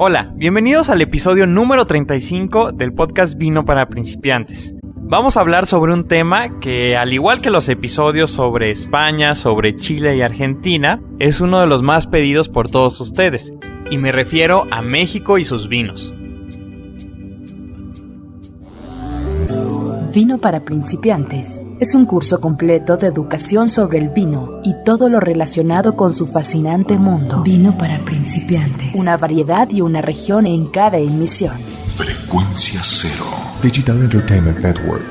Hola, bienvenidos al episodio número 35 del podcast Vino para Principiantes. Vamos a hablar sobre un tema que, al igual que los episodios sobre España, sobre Chile y Argentina, es uno de los más pedidos por todos ustedes, y me refiero a México y sus vinos. Vino para Principiantes es un curso completo de educación sobre el vino y todo lo relacionado con su fascinante mundo. Vino para Principiantes. Una variedad y una región en cada emisión. Frecuencia Cero. Digital Entertainment Network.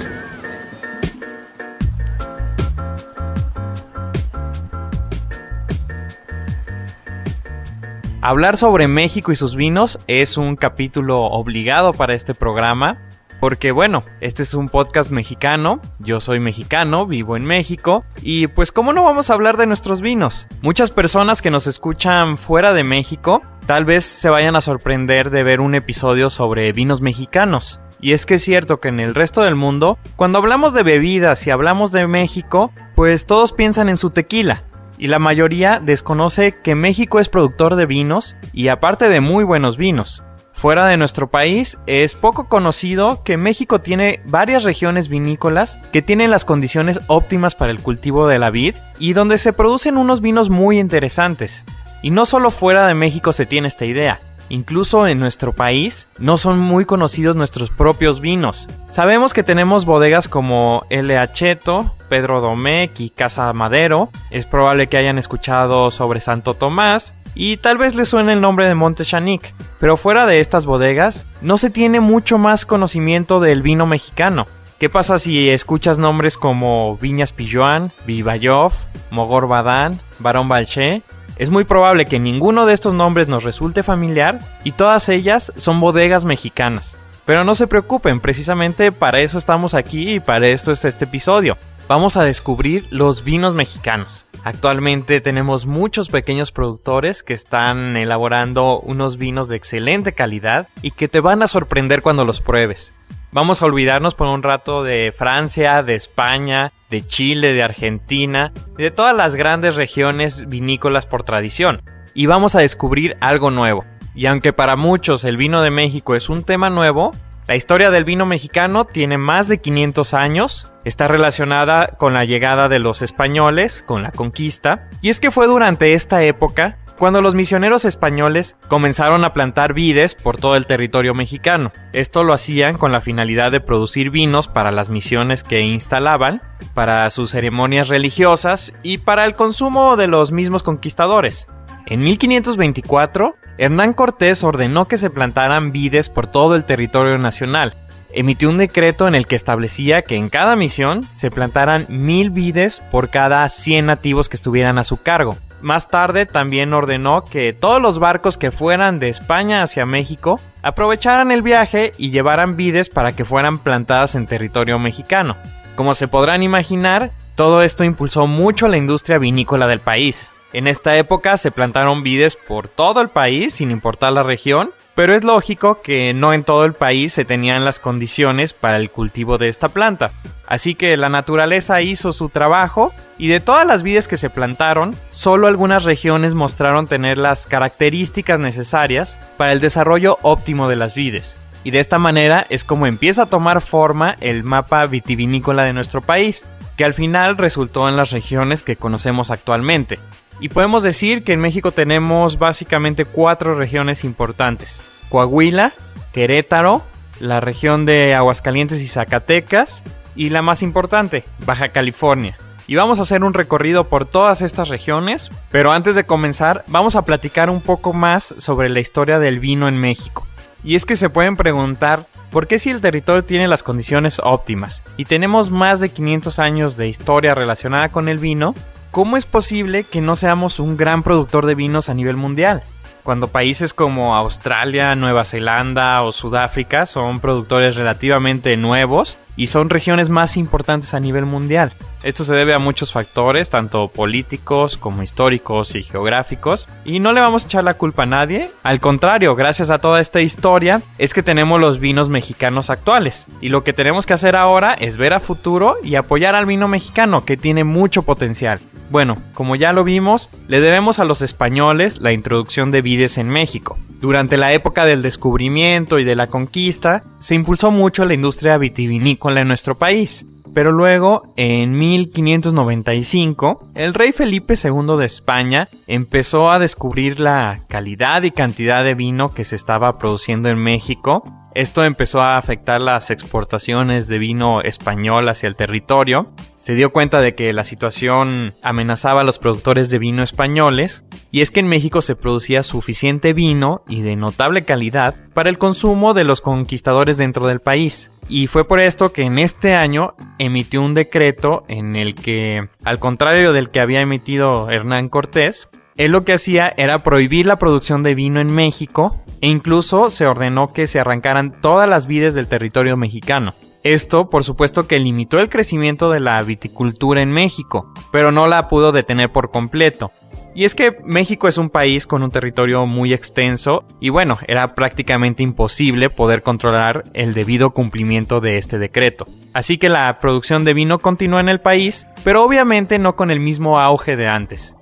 Hablar sobre México y sus vinos es un capítulo obligado para este programa. Porque bueno, este es un podcast mexicano, yo soy mexicano, vivo en México, y pues ¿cómo no vamos a hablar de nuestros vinos? Muchas personas que nos escuchan fuera de México tal vez se vayan a sorprender de ver un episodio sobre vinos mexicanos. Y es que es cierto que en el resto del mundo, cuando hablamos de bebidas y hablamos de México, pues todos piensan en su tequila. Y la mayoría desconoce que México es productor de vinos y aparte de muy buenos vinos. Fuera de nuestro país, es poco conocido que México tiene varias regiones vinícolas que tienen las condiciones óptimas para el cultivo de la vid y donde se producen unos vinos muy interesantes. Y no solo fuera de México se tiene esta idea, incluso en nuestro país no son muy conocidos nuestros propios vinos. Sabemos que tenemos bodegas como L.A. Cheto, Pedro Domecq y Casa Madero, es probable que hayan escuchado sobre Santo Tomás, y tal vez les suene el nombre de Monte Chanic, pero fuera de estas bodegas no se tiene mucho más conocimiento del vino mexicano. ¿Qué pasa si escuchas nombres como Viñas Pilloan, Vivayoff, Mogor Badán, Barón Balché? Es muy probable que ninguno de estos nombres nos resulte familiar y todas ellas son bodegas mexicanas. Pero no se preocupen, precisamente para eso estamos aquí y para esto está este episodio. Vamos a descubrir los vinos mexicanos. Actualmente tenemos muchos pequeños productores que están elaborando unos vinos de excelente calidad y que te van a sorprender cuando los pruebes. Vamos a olvidarnos por un rato de Francia, de España, de Chile, de Argentina, de todas las grandes regiones vinícolas por tradición. Y vamos a descubrir algo nuevo. Y aunque para muchos el vino de México es un tema nuevo, la historia del vino mexicano tiene más de 500 años, está relacionada con la llegada de los españoles, con la conquista, y es que fue durante esta época cuando los misioneros españoles comenzaron a plantar vides por todo el territorio mexicano. Esto lo hacían con la finalidad de producir vinos para las misiones que instalaban, para sus ceremonias religiosas y para el consumo de los mismos conquistadores. En 1524, Hernán Cortés ordenó que se plantaran vides por todo el territorio nacional. Emitió un decreto en el que establecía que en cada misión se plantaran 1000 vides por cada 100 nativos que estuvieran a su cargo. Más tarde también ordenó que todos los barcos que fueran de España hacia México aprovecharan el viaje y llevaran vides para que fueran plantadas en territorio mexicano. Como se podrán imaginar, todo esto impulsó mucho la industria vinícola del país. En esta época se plantaron vides por todo el país, sin importar la región, pero es lógico que no en todo el país se tenían las condiciones para el cultivo de esta planta. Así que la naturaleza hizo su trabajo y de todas las vides que se plantaron, solo algunas regiones mostraron tener las características necesarias para el desarrollo óptimo de las vides. Y de esta manera es como empieza a tomar forma el mapa vitivinícola de nuestro país, que al final resultó en las regiones que conocemos actualmente. Y podemos decir que en México tenemos básicamente 4 regiones importantes: Coahuila, Querétaro, la región de Aguascalientes y Zacatecas, y la más importante, Baja California. Y vamos a hacer un recorrido por todas estas regiones, pero antes de comenzar vamos a platicar un poco más sobre la historia del vino en México. Y es que se pueden preguntar, ¿por qué si el territorio tiene las condiciones óptimas y tenemos más de 500 años de historia relacionada con el vino, cómo es posible que no seamos un gran productor de vinos a nivel mundial? Cuando países como Australia, Nueva Zelanda o Sudáfrica son productores relativamente nuevos y son regiones más importantes a nivel mundial. Esto se debe a muchos factores, tanto políticos como históricos y geográficos, y no le vamos a echar la culpa a nadie. Al contrario, gracias a toda esta historia es que tenemos los vinos mexicanos actuales, y lo que tenemos que hacer ahora es ver a futuro y apoyar al vino mexicano, que tiene mucho potencial. Bueno, como ya lo vimos, le debemos a los españoles la introducción de vides en México. Durante la época del descubrimiento y de la conquista, se impulsó mucho la industria vitivinícola en nuestro país. Pero luego, en 1595, el rey Felipe II de España empezó a descubrir la calidad y cantidad de vino que se estaba produciendo en México. Esto empezó a afectar las exportaciones de vino español hacia el territorio. Se dio cuenta de que la situación amenazaba a los productores de vino españoles, y es que en México se producía suficiente vino y de notable calidad para el consumo de los conquistadores dentro del país. Y fue por esto que en este año emitió un decreto en el que, al contrario del que había emitido Hernán Cortés, él lo que hacía era prohibir la producción de vino en México e incluso se ordenó que se arrancaran todas las vides del territorio mexicano. Esto, por supuesto, que limitó el crecimiento de la viticultura en México, pero no la pudo detener por completo. Y es que México es un país con un territorio muy extenso y bueno, era prácticamente imposible poder controlar el debido cumplimiento de este decreto. Así que la producción de vino continuó en el país, pero obviamente no con el mismo auge de antes.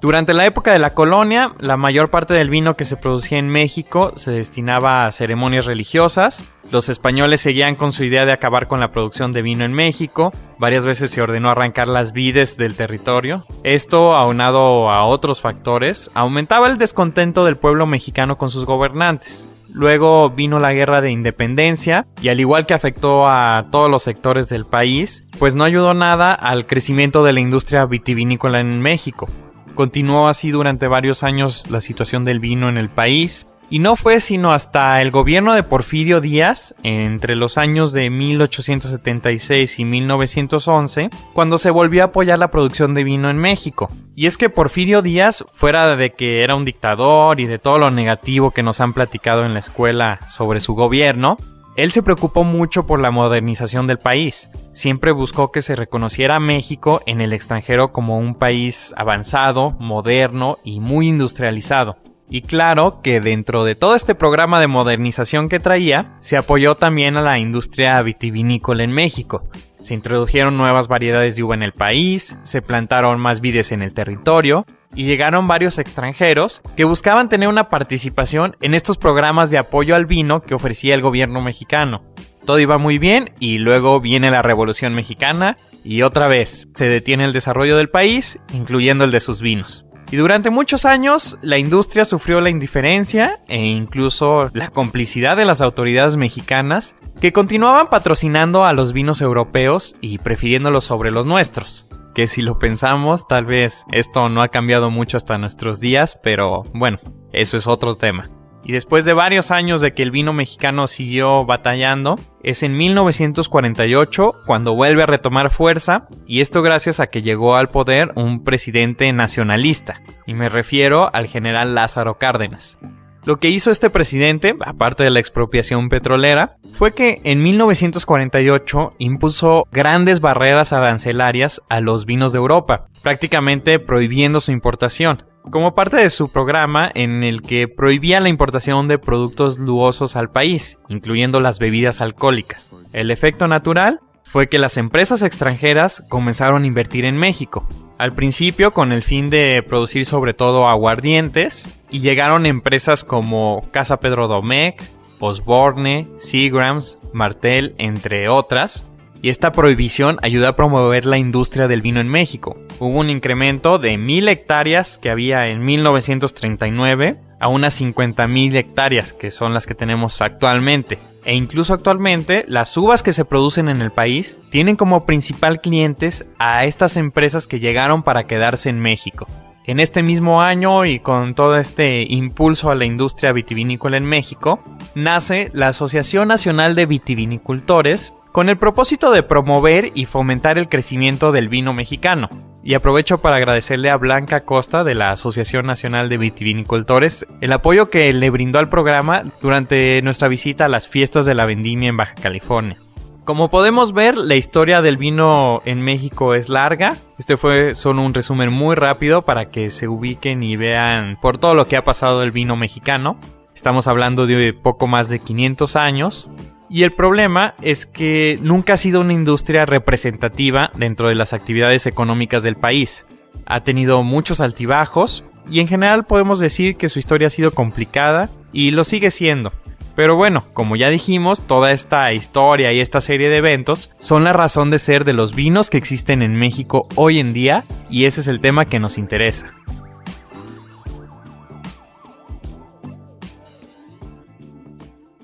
Durante la época de la colonia, la mayor parte del vino que se producía en México se destinaba a ceremonias religiosas. Los españoles seguían con su idea de acabar con la producción de vino en México. Varias veces se ordenó arrancar las vides del territorio. Esto, aunado a otros factores, aumentaba el descontento del pueblo mexicano con sus gobernantes. Luego vino la Guerra de Independencia y al igual que afectó a todos los sectores del país, pues no ayudó nada al crecimiento de la industria vitivinícola en México. Continuó así durante varios años la situación del vino en el país y no fue sino hasta el gobierno de Porfirio Díaz, entre los años de 1876 y 1911, cuando se volvió a apoyar la producción de vino en México. Y es que Porfirio Díaz, fuera de que era un dictador y de todo lo negativo que nos han platicado en la escuela sobre su gobierno, él se preocupó mucho por la modernización del país. Siempre buscó que se reconociera a México en el extranjero como un país avanzado, moderno y muy industrializado. Y claro que dentro de todo este programa de modernización que traía, se apoyó también a la industria vitivinícola en México. Se introdujeron nuevas variedades de uva en el país, se plantaron más vides en el territorio y llegaron varios extranjeros que buscaban tener una participación en estos programas de apoyo al vino que ofrecía el gobierno mexicano. Todo iba muy bien y luego viene la Revolución Mexicana y otra vez se detiene el desarrollo del país, incluyendo el de sus vinos. Y durante muchos años la industria sufrió la indiferencia e incluso la complicidad de las autoridades mexicanas que continuaban patrocinando a los vinos europeos y prefiriéndolos sobre los nuestros. Que si lo pensamos, tal vez esto no ha cambiado mucho hasta nuestros días, pero bueno, eso es otro tema. Y después de varios años de que el vino mexicano siguió batallando, es en 1948 cuando vuelve a retomar fuerza, y esto gracias a que llegó al poder un presidente nacionalista, y me refiero al general Lázaro Cárdenas. Lo que hizo este presidente, aparte de la expropiación petrolera, fue que en 1948 impuso grandes barreras arancelarias a los vinos de Europa, prácticamente prohibiendo su importación, como parte de su programa en el que prohibía la importación de productos lujosos al país, incluyendo las bebidas alcohólicas. El efecto natural fue que las empresas extranjeras comenzaron a invertir en México, al principio con el fin de producir sobre todo aguardientes, y llegaron empresas como Casa Pedro Domecq, Osborne, Seagrams, Martel, entre otras, y esta prohibición ayudó a promover la industria del vino en México. Hubo un incremento de 1,000 hectáreas que había en 1939 a unas 50,000 hectáreas que son las que tenemos actualmente. E incluso actualmente las uvas que se producen en el país tienen como principal clientes a estas empresas que llegaron para quedarse en México. En este mismo año y con todo este impulso a la industria vitivinícola en México, nace la Asociación Nacional de Vitivinicultores con el propósito de promover y fomentar el crecimiento del vino mexicano. Y aprovecho para agradecerle a Blanca Costa de la Asociación Nacional de Vitivinicultores el apoyo que le brindó al programa durante nuestra visita a las fiestas de la vendimia en Baja California. Como podemos ver, la historia del vino en México es larga. Este fue solo un resumen muy rápido para que se ubiquen y vean por todo lo que ha pasado el vino mexicano. Estamos hablando de poco más de 500 años. Y el problema es que nunca ha sido una industria representativa dentro de las actividades económicas del país. ha tenido muchos altibajos y en general podemos decir que su historia ha sido complicada y lo sigue siendo. Pero bueno, como ya dijimos, toda esta historia y esta serie de eventos son la razón de ser de los vinos que existen en México hoy en día y ese es el tema que nos interesa.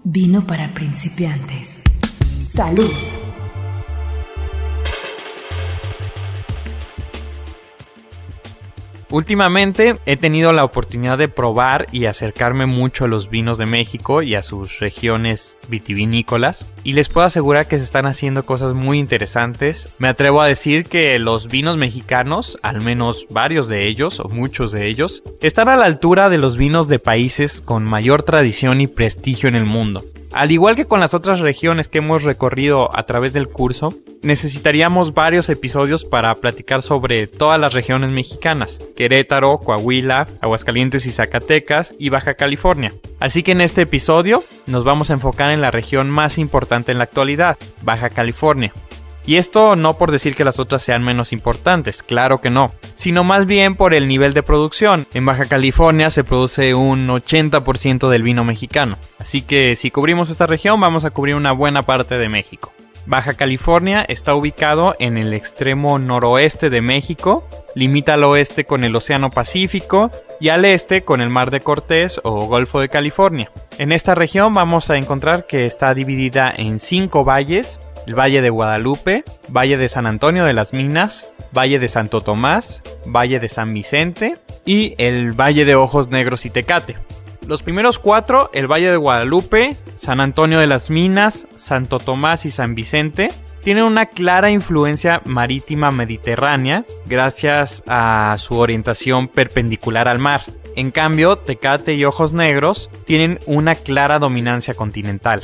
Vino para principiantes. ¡Salud! Últimamente he tenido la oportunidad de probar y acercarme mucho a los vinos de México y a sus regiones vitivinícolas y les puedo asegurar que se están haciendo cosas muy interesantes. Me atrevo a decir que los vinos mexicanos, al menos varios de ellos o muchos de ellos, están a la altura de los vinos de países con mayor tradición y prestigio en el mundo. Al igual que con las otras regiones que hemos recorrido a través del curso, necesitaríamos varios episodios para platicar sobre todas las regiones mexicanas: Querétaro, Coahuila, Aguascalientes y Zacatecas y Baja California. Así que en este episodio nos vamos a enfocar en la región más importante en la actualidad, Baja California. Y esto no por decir que las otras sean menos importantes, claro que no, sino más bien por el nivel de producción. En Baja California se produce un 80% del vino mexicano, así que si cubrimos esta región vamos a cubrir una buena parte de México. Baja California está ubicado en el extremo noroeste de México, limita al oeste con el Océano Pacífico y al este con el Mar de Cortés o Golfo de California. En esta región vamos a encontrar que está dividida en 5 valles: el Valle de Guadalupe, Valle de San Antonio de las Minas, Valle de Santo Tomás, Valle de San Vicente y el Valle de Ojos Negros y Tecate. Los primeros 4, el Valle de Guadalupe, San Antonio de las Minas, Santo Tomás y San Vicente, tienen una clara influencia marítima mediterránea gracias a su orientación perpendicular al mar. En cambio, Tecate y Ojos Negros tienen una clara dominancia continental.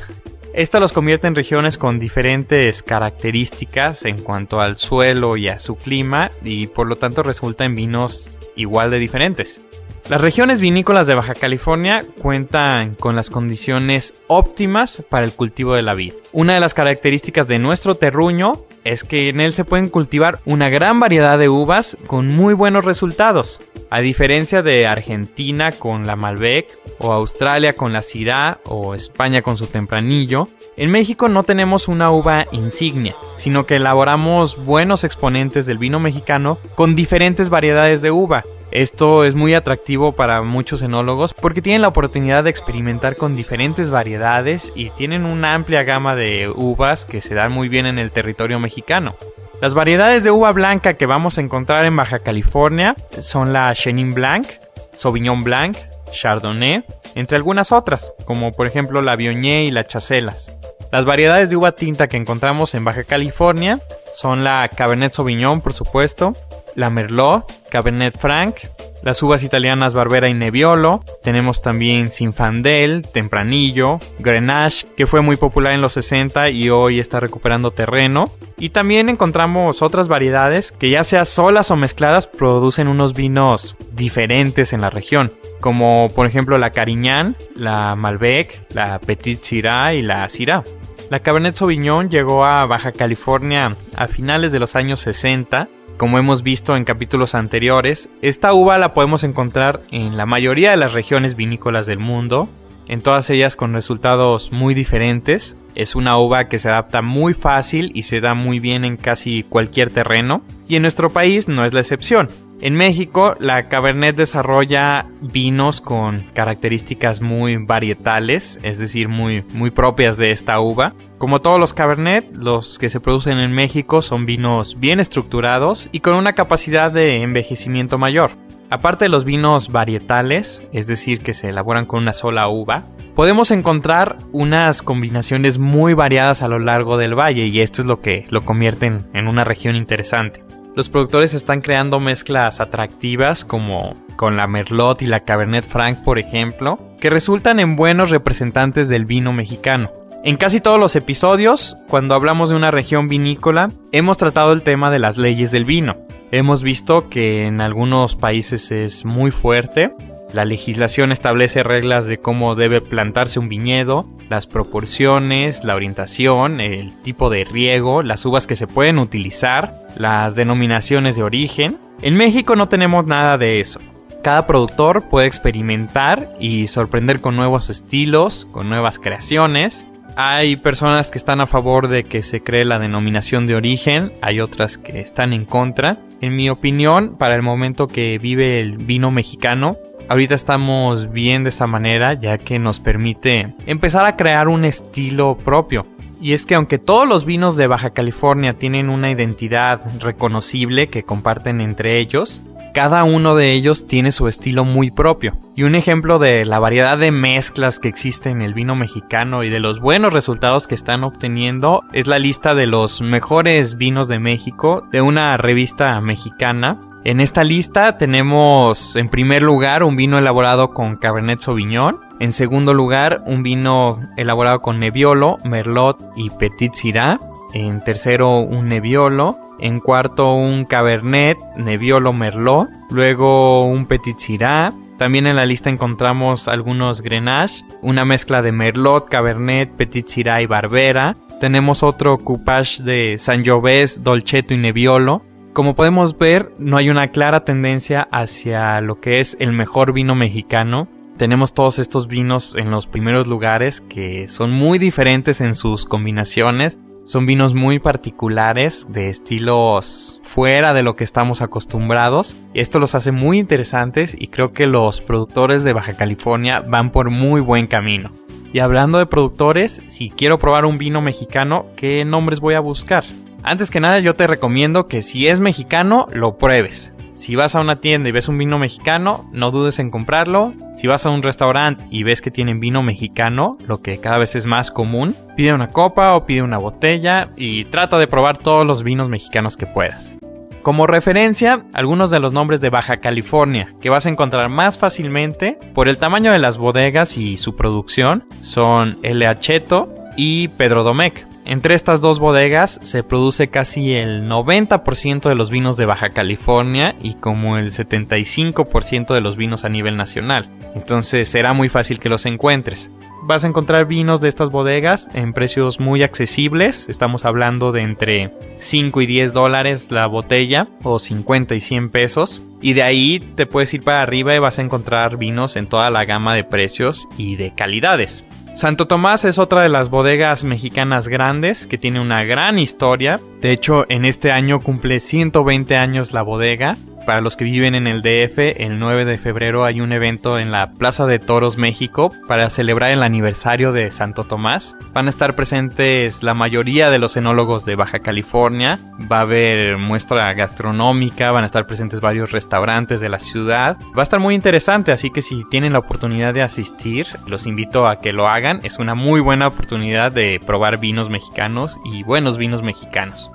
Esto los convierte en regiones con diferentes características en cuanto al suelo y a su clima y por lo tanto resulta en vinos igual de diferentes. Las regiones vinícolas de Baja California cuentan con las condiciones óptimas para el cultivo de la vid. Una de las características de nuestro terruño es que en él se pueden cultivar una gran variedad de uvas con muy buenos resultados. A diferencia de Argentina con la Malbec, o Australia con la Syrah, o España con su Tempranillo, en México no tenemos una uva insignia, sino que elaboramos buenos exponentes del vino mexicano con diferentes variedades de uva. Esto es muy atractivo para muchos enólogos porque tienen la oportunidad de experimentar con diferentes variedades y tienen una amplia gama de uvas que se dan muy bien en el territorio mexicano. Las variedades de uva blanca que vamos a encontrar en Baja California son la Chenin Blanc, Sauvignon Blanc, Chardonnay, entre algunas otras, como por ejemplo la Viognier y la Chacelas. Las variedades de uva tinta que encontramos en Baja California son la Cabernet Sauvignon, por supuesto, la Merlot, Cabernet Franc, las uvas italianas Barbera y Nebbiolo. Tenemos también Zinfandel, Tempranillo, Grenache, que fue muy popular en los 60 y hoy está recuperando terreno. Y también encontramos otras variedades que, ya sea solas o mezcladas, producen unos vinos diferentes en la región, como por ejemplo la Carignan, la Malbec, la Petit Syrah y la Syrah. La Cabernet Sauvignon llegó a Baja California a finales de los años 60. Como hemos visto en capítulos anteriores, esta uva la podemos encontrar en la mayoría de las regiones vinícolas del mundo, en todas ellas con resultados muy diferentes. Es una uva que se adapta muy fácil y se da muy bien en casi cualquier terreno, y en nuestro país no es la excepción. En México, la Cabernet desarrolla vinos con características muy varietales, es decir, muy propias de esta uva. Como todos los Cabernet, los que se producen en México son vinos bien estructurados y con una capacidad de envejecimiento mayor. Aparte de los vinos varietales, es decir, que se elaboran con una sola uva, podemos encontrar unas combinaciones muy variadas a lo largo del valle, y esto es lo que lo convierte en una región interesante. Los productores están creando mezclas atractivas como con la Merlot y la Cabernet Franc, por ejemplo, que resultan en buenos representantes del vino mexicano. En casi todos los episodios, cuando hablamos de una región vinícola, hemos tratado el tema de las leyes del vino. Hemos visto que en algunos países es muy fuerte. La legislación establece reglas de cómo debe plantarse un viñedo, las proporciones, la orientación, el tipo de riego, las uvas que se pueden utilizar, las denominaciones de origen. En México no tenemos nada de eso. Cada productor puede experimentar y sorprender con nuevos estilos, con nuevas creaciones. Hay personas que están a favor de que se cree la denominación de origen, hay otras que están en contra. En mi opinión, para el momento que vive el vino mexicano, ahorita estamos bien de esta manera, ya que nos permite empezar a crear un estilo propio. Y es que aunque todos los vinos de Baja California tienen una identidad reconocible que comparten entre ellos, cada uno de ellos tiene su estilo muy propio. Y un ejemplo de la variedad de mezclas que existe en el vino mexicano y de los buenos resultados que están obteniendo es la lista de los mejores vinos de México de una revista mexicana. En esta lista tenemos en primer lugar un vino elaborado con Cabernet Sauvignon. En segundo lugar un vino elaborado con Nebbiolo, Merlot y Petit Syrah. En tercero un Nebbiolo. En cuarto un Cabernet, Nebbiolo, Merlot. Luego un Petit Syrah. También en la lista encontramos algunos Grenache, una mezcla de Merlot, Cabernet, Petit Syrah y Barbera. Tenemos otro Coupage de Sangiovese, Dolcetto y Nebbiolo. Como podemos ver, no hay una clara tendencia hacia lo que es el mejor vino mexicano. Tenemos todos estos vinos en los primeros lugares que son muy diferentes en sus combinaciones. Son vinos muy particulares, de estilos fuera de lo que estamos acostumbrados. Esto los hace muy interesantes y creo que los productores de Baja California van por muy buen camino. Y hablando de productores, si quiero probar un vino mexicano, ¿qué nombres voy a buscar? Antes que nada, yo te recomiendo que si es mexicano, lo pruebes. Si vas a una tienda y ves un vino mexicano, no dudes en comprarlo. Si vas a un restaurante y ves que tienen vino mexicano, lo que cada vez es más común, pide una copa o pide una botella y trata de probar todos los vinos mexicanos que puedas. Como referencia, algunos de los nombres de Baja California que vas a encontrar más fácilmente por el tamaño de las bodegas y su producción son L.A. Cheto y Pedro Domecq. Entre estas dos bodegas se produce casi el 90% de los vinos de Baja California y como el 75% de los vinos a nivel nacional. Entonces será muy fácil que los encuentres. Vas a encontrar vinos de estas bodegas en precios muy accesibles. Estamos hablando de entre 5 y 10 dólares la botella o 50 y 100 pesos. Y de ahí te puedes ir para arriba y vas a encontrar vinos en toda la gama de precios y de calidades. Santo Tomás es otra de las bodegas mexicanas grandes que tiene una gran historia. De hecho, en este año cumple 120 años la bodega. Para los que viven en el DF, el 9 de febrero hay un evento en la Plaza de Toros, México, para celebrar el aniversario de Santo Tomás. Van a estar presentes la mayoría de los enólogos de Baja California. Va a haber muestra gastronómica, van a estar presentes varios restaurantes de la ciudad. Va a estar muy interesante, así que si tienen la oportunidad de asistir, los invito a que lo hagan. Es una muy buena oportunidad de probar vinos mexicanos y buenos vinos mexicanos.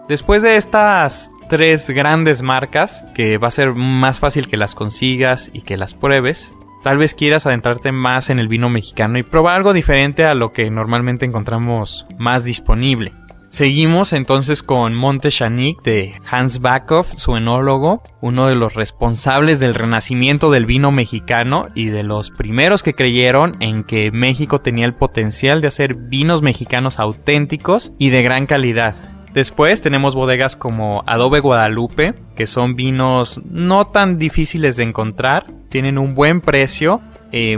Después de estas 3 grandes marcas, que va a ser más fácil que las consigas y que las pruebes, tal vez quieras adentrarte más en el vino mexicano y probar algo diferente a lo que normalmente encontramos más disponible. Seguimos entonces con Monte Chanic de Hans Backhoff, su enólogo, uno de los responsables del renacimiento del vino mexicano y de los primeros que creyeron en que México tenía el potencial de hacer vinos mexicanos auténticos y de gran calidad. Después tenemos bodegas como Adobe Guadalupe, que son vinos no tan difíciles de encontrar, tienen un buen precio,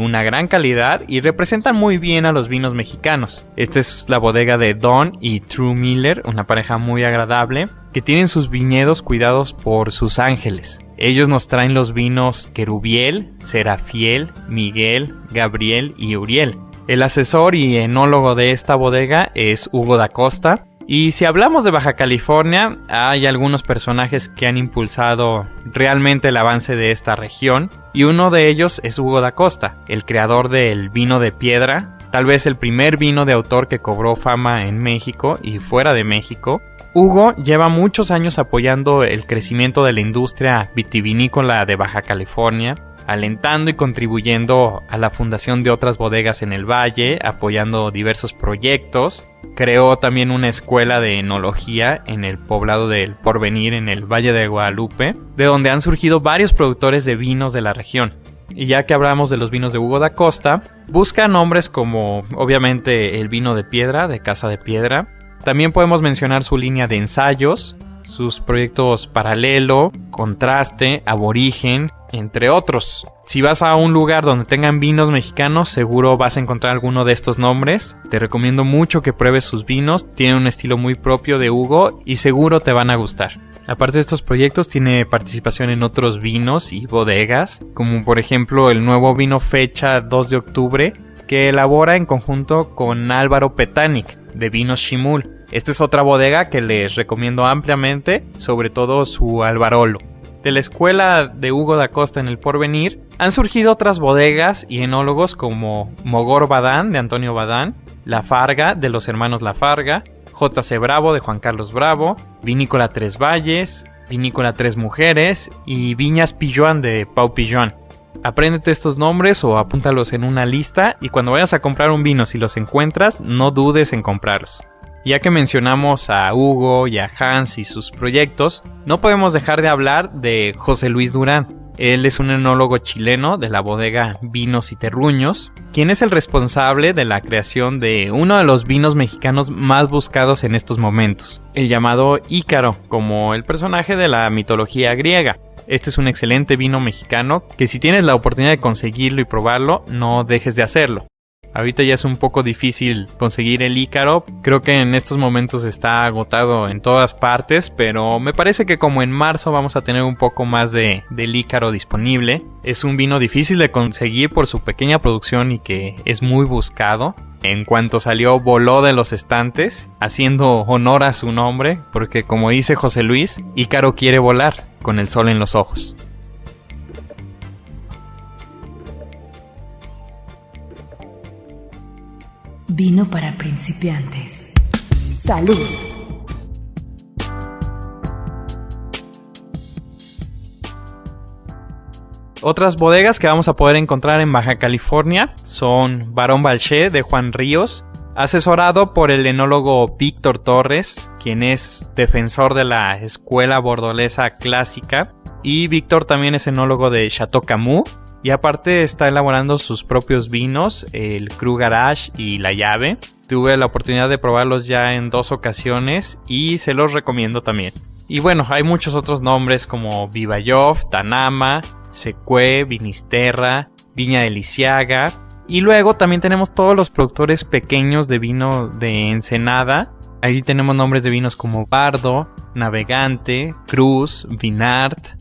una gran calidad y representan muy bien a los vinos mexicanos. Esta es la bodega de Don y True Miller, una pareja muy agradable, que tienen sus viñedos cuidados por sus ángeles. Ellos nos traen los vinos Querubiel, Serafiel, Miguel, Gabriel y Uriel. El asesor y enólogo de esta bodega es Hugo da Costa. Y si hablamos de Baja California, hay algunos personajes que han impulsado realmente el avance de esta región, y uno de ellos es Hugo da Costa, el creador del vino de piedra, tal vez el primer vino de autor que cobró fama en México y fuera de México. Hugo lleva muchos años apoyando el crecimiento de la industria vitivinícola de Baja California, alentando y contribuyendo a la fundación de otras bodegas en el valle, apoyando diversos proyectos. Creó también una escuela de enología en el poblado del Porvenir en el Valle de Guadalupe, de donde han surgido varios productores de vinos de la región. Y ya que hablamos de los vinos de Hugo da Costa, busca nombres como obviamente el vino de piedra, de Casa de Piedra. También podemos mencionar su línea de ensayos, sus proyectos Paralelo, Contraste, Aborigen, entre otros. Si vas a un lugar donde tengan vinos mexicanos, seguro vas a encontrar alguno de estos nombres. Te recomiendo mucho que pruebes sus vinos, tienen un estilo muy propio de Hugo y seguro te van a gustar. Aparte de estos proyectos, tiene participación en otros vinos y bodegas, como por ejemplo el nuevo vino fecha 2 de octubre, que elabora en conjunto con Álvaro Petánic, de Vinos Ximul. Esta es otra bodega que les recomiendo ampliamente, sobre todo su Albarolo. De la escuela de Hugo da Costa en El Porvenir, han surgido otras bodegas y enólogos como Mogor Badán, de Antonio Badán, La Farga, de los hermanos La Farga, J.C. Bravo, de Juan Carlos Bravo, Vinícola Tres Valles, Vinícola Tres Mujeres y Viñas Pilloan, de Pau Pilloan. Apréndete estos nombres o apúntalos en una lista y cuando vayas a comprar un vino, si los encuentras, no dudes en comprarlos. Ya que mencionamos a Hugo y a Hans y sus proyectos, no podemos dejar de hablar de José Luis Durán. Él es un enólogo chileno de la bodega Vinos y Terruños, quien es el responsable de la creación de uno de los vinos mexicanos más buscados en estos momentos, el llamado Ícaro, como el personaje de la mitología griega. Este es un excelente vino mexicano que si tienes la oportunidad de conseguirlo y probarlo, no dejes de hacerlo. Ahorita ya es un poco difícil conseguir el Ícaro, creo que en estos momentos está agotado en todas partes, pero me parece que como en marzo vamos a tener un poco más del Ícaro disponible. Es un vino difícil de conseguir por su pequeña producción y que es muy buscado. En cuanto salió, voló de los estantes, haciendo honor a su nombre, porque como dice José Luis, Ícaro quiere volar con el sol en los ojos. Vino para principiantes. ¡Salud! Otras bodegas que vamos a poder encontrar en Baja California son Barón Balché, de Juan Ríos, asesorado por el enólogo Víctor Torres, quien es defensor de la escuela bordolesa clásica, y Víctor también es enólogo de Chateau Camus, y aparte está elaborando sus propios vinos, el Cru Garage y La Llave. Tuve la oportunidad de probarlos ya en 2 ocasiones y se los recomiendo también. Y bueno, hay muchos otros nombres como Vivayov, Tanama, Secue, Vinisterra, Viña de Lisiaga. Y luego también tenemos todos los productores pequeños de vino de Ensenada. Ahí tenemos nombres de vinos como Bardo, Navegante, Cruz, Vinart.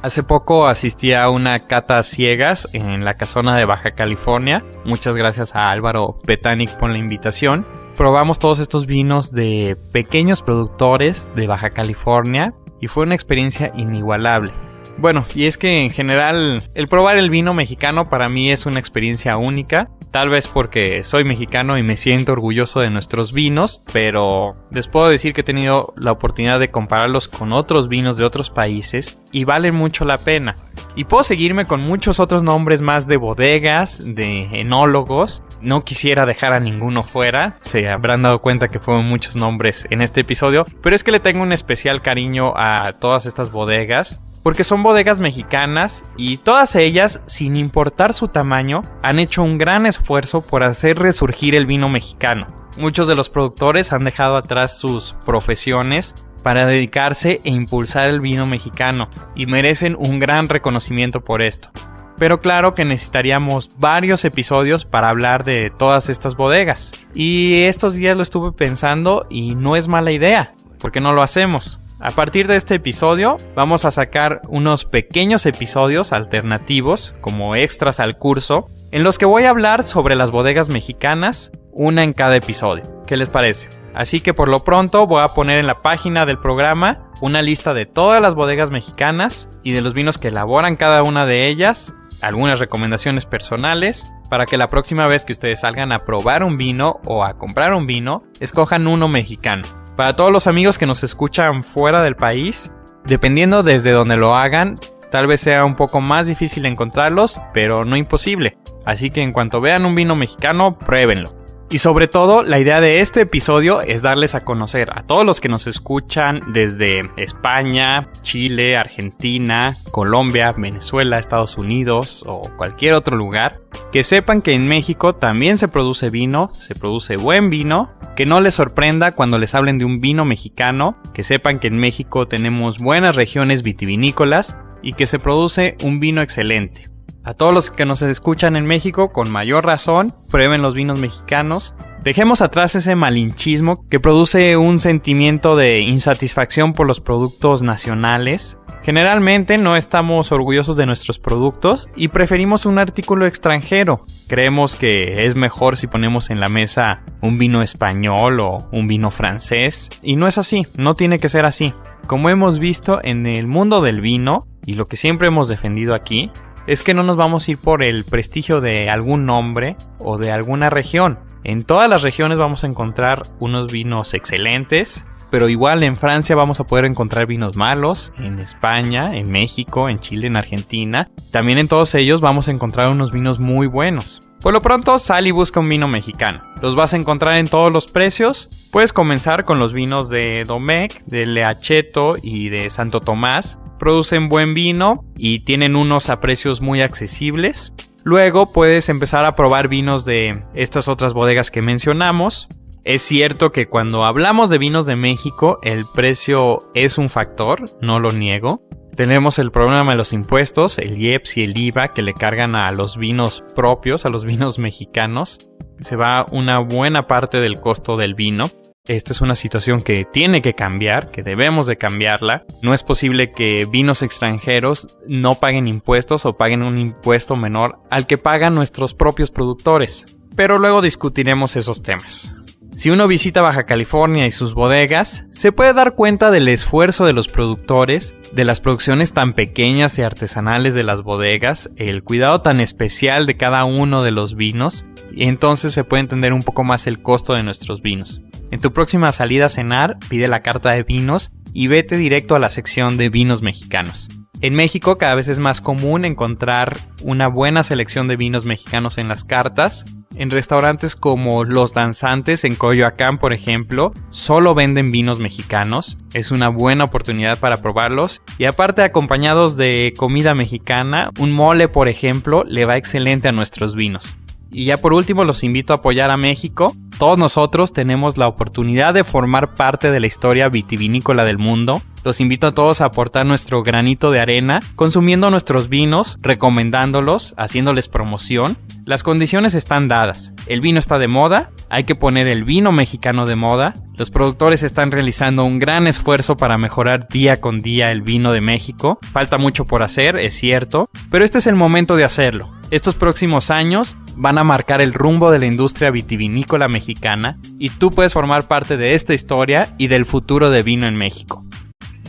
Hace poco asistí a una cata a ciegas en la Casona de Baja California. Muchas gracias a Álvaro Petánic por la invitación. Probamos todos estos vinos de pequeños productores de Baja California y fue una experiencia inigualable. Bueno, y es que en general el probar el vino mexicano para mí es una experiencia única. Tal vez porque soy mexicano y me siento orgulloso de nuestros vinos, pero les puedo decir que he tenido la oportunidad de compararlos con otros vinos de otros países y valen mucho la pena. Y puedo seguirme con muchos otros nombres más de bodegas, de enólogos. No quisiera dejar a ninguno fuera, se habrán dado cuenta que fueron muchos nombres en este episodio, pero es que le tengo un especial cariño a todas estas bodegas. Porque son bodegas mexicanas y todas ellas, sin importar su tamaño, han hecho un gran esfuerzo por hacer resurgir el vino mexicano. Muchos de los productores han dejado atrás sus profesiones para dedicarse e impulsar el vino mexicano y merecen un gran reconocimiento por esto. Pero claro que necesitaríamos varios episodios para hablar de todas estas bodegas. Y estos días lo estuve pensando y no es mala idea. ¿Por qué no lo hacemos? A partir de este episodio vamos a sacar unos pequeños episodios alternativos como extras al curso en los que voy a hablar sobre las bodegas mexicanas, una en cada episodio. ¿Qué les parece? Así que por lo pronto voy a poner en la página del programa una lista de todas las bodegas mexicanas y de los vinos que elaboran cada una de ellas, algunas recomendaciones personales para que la próxima vez que ustedes salgan a probar un vino o a comprar un vino, escojan uno mexicano. Para todos los amigos que nos escuchan fuera del país, dependiendo desde donde lo hagan, tal vez sea un poco más difícil encontrarlos, pero no imposible. Así que en cuanto vean un vino mexicano, pruébenlo. Y sobre todo, la idea de este episodio es darles a conocer a todos los que nos escuchan desde España, Chile, Argentina, Colombia, Venezuela, Estados Unidos o cualquier otro lugar, que sepan que en México también se produce vino, se produce buen vino, que no les sorprenda cuando les hablen de un vino mexicano, que sepan que en México tenemos buenas regiones vitivinícolas y que se produce un vino excelente. A todos los que nos escuchan en México, con mayor razón, prueben los vinos mexicanos. Dejemos atrás ese malinchismo que produce un sentimiento de insatisfacción por los productos nacionales. Generalmente no estamos orgullosos de nuestros productos y preferimos un artículo extranjero. Creemos que es mejor si ponemos en la mesa un vino español o un vino francés. Y no es así, no tiene que ser así. Como hemos visto en el mundo del vino, y lo que siempre hemos defendido aquí, es que no nos vamos a ir por el prestigio de algún nombre o de alguna región. En todas las regiones vamos a encontrar unos vinos excelentes, pero igual en Francia vamos a poder encontrar vinos malos, en España, en México, en Chile, en Argentina. También en todos ellos vamos a encontrar unos vinos muy buenos. Por lo pronto, sal y busca un vino mexicano. Los vas a encontrar en todos los precios. Puedes comenzar con los vinos de Domecq, de Leacheto y de Santo Tomás. Producen buen vino y tienen unos a precios muy accesibles. Luego puedes empezar a probar vinos de estas otras bodegas que mencionamos. Es cierto que cuando hablamos de vinos de México, el precio es un factor, no lo niego. Tenemos el problema de los impuestos, el IEPS y el IVA que le cargan a los vinos propios, a los vinos mexicanos. Se va una buena parte del costo del vino. Esta es una situación que tiene que cambiar, que debemos de cambiarla. No es posible que vinos extranjeros no paguen impuestos o paguen un impuesto menor al que pagan nuestros propios productores. Pero luego discutiremos esos temas. Si uno visita Baja California y sus bodegas, se puede dar cuenta del esfuerzo de los productores, de las producciones tan pequeñas y artesanales de las bodegas, el cuidado tan especial de cada uno de los vinos, y entonces se puede entender un poco más el costo de nuestros vinos. En tu próxima salida a cenar, pide la carta de vinos y vete directo a la sección de vinos mexicanos. En México cada vez es más común encontrar una buena selección de vinos mexicanos en las cartas. En restaurantes como Los Danzantes en Coyoacán, por ejemplo, solo venden vinos mexicanos. Es una buena oportunidad para probarlos. Y aparte, acompañados de comida mexicana, un mole, por ejemplo, le va excelente a nuestros vinos. Y ya por último, los invito a apoyar a México. Todos nosotros tenemos la oportunidad de formar parte de la historia vitivinícola del mundo. Los invito a todos a aportar nuestro granito de arena, consumiendo nuestros vinos, recomendándolos, haciéndoles promoción. Las condiciones están dadas. El vino está de moda, hay que poner el vino mexicano de moda. Los productores están realizando un gran esfuerzo para mejorar día con día el vino de México. Falta mucho por hacer, es cierto, pero este es el momento de hacerlo. Estos próximos años van a marcar el rumbo de la industria vitivinícola mexicana y tú puedes formar parte de esta historia y del futuro de vino en México.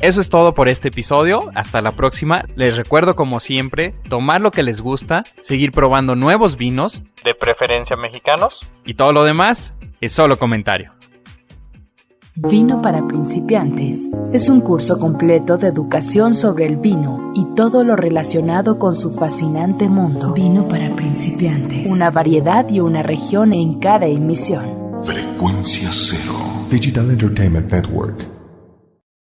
Eso es todo por este episodio, hasta la próxima. Les recuerdo, como siempre, tomar lo que les gusta, seguir probando nuevos vinos, de preferencia mexicanos, y todo lo demás es solo comentario. Vino para principiantes es un curso completo de educación sobre el vino y todo lo relacionado con su fascinante mundo. Vino para principiantes, una variedad y una región en cada emisión. Frecuencia Cero. Digital Entertainment Network.